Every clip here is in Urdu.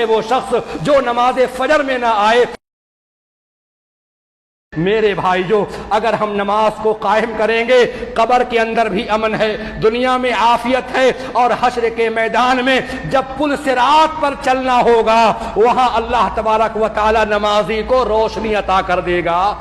وہ شخص جو نماز فجر میں نہ آئے۔ میرے بھائیو، اگر ہم نماز کو قائم کریں گے، قبر کے اندر بھی امن ہے، دنیا میں عافیت ہے، اور حشر کے میدان میں جب پل صراط پر چلنا ہوگا، وہاں اللہ تبارک و تعالی نمازی کو روشنی عطا کر دے گا۔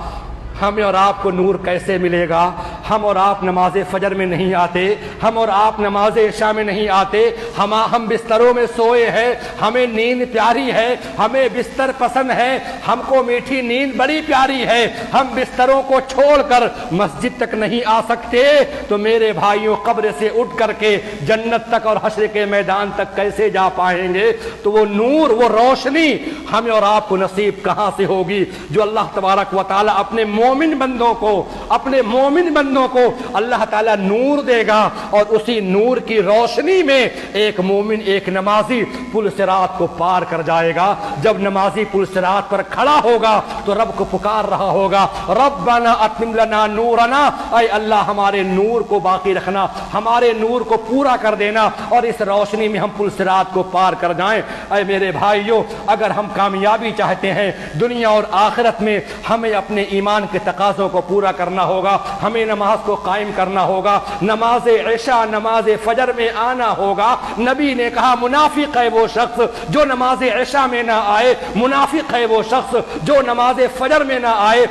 ہمیں اور آپ کو نور کیسے ملے گا؟ ہم اور آپ نماز فجر میں نہیں آتے، ہم اور آپ نماز عشاء میں نہیں آتے، ہم بستروں میں سوئے ہیں، ہمیں نیند پیاری ہے، ہمیں بستر پسند ہے، ہم کو میٹھی نیند بڑی پیاری ہے، ہم بستروں کو چھوڑ کر مسجد تک نہیں آ سکتے، تو میرے بھائیوں قبر سے اٹھ کر کے جنت تک اور حشر کے میدان تک کیسے جا پائیں گے؟ تو وہ نور، وہ روشنی ہمیں اور آپ کو نصیب کہاں سے ہوگی؟ جو اللہ تبارک و تعالی اپنے مومن بندوں کو اللہ تعالیٰ نور دے گا، اور اسی نور کی روشنی میں ایک مومن، ایک نمازی پل صراط کو پار کر جائے گا۔ جب نمازی پل صراط پر کھڑا ہوگا تو رب کو پکار رہا ہوگا، ربنا اتمم لنا نورنا، اے اللہ ہمارے نور کو باقی رکھنا، ہمارے نور کو پورا کر دینا، اور اس روشنی میں ہم پل صراط کو پار کر جائیں۔ اے میرے بھائیوں، اگر ہم کامیابی چاہتے ہیں دنیا اور آخرت میں، ہمیں اپنے ایمان کے تقاضوں کو پورا کرنا ہوگا، ہمیں نماز کو قائم کرنا ہوگا، نماز عشاء، نماز فجر میں آنا ہوگا۔ نبی نے کہا منافق ہے وہ شخص جو نماز عشاء میں نہ آئے، منافق ہے وہ شخص جو نماز فجر میں نہ آئے۔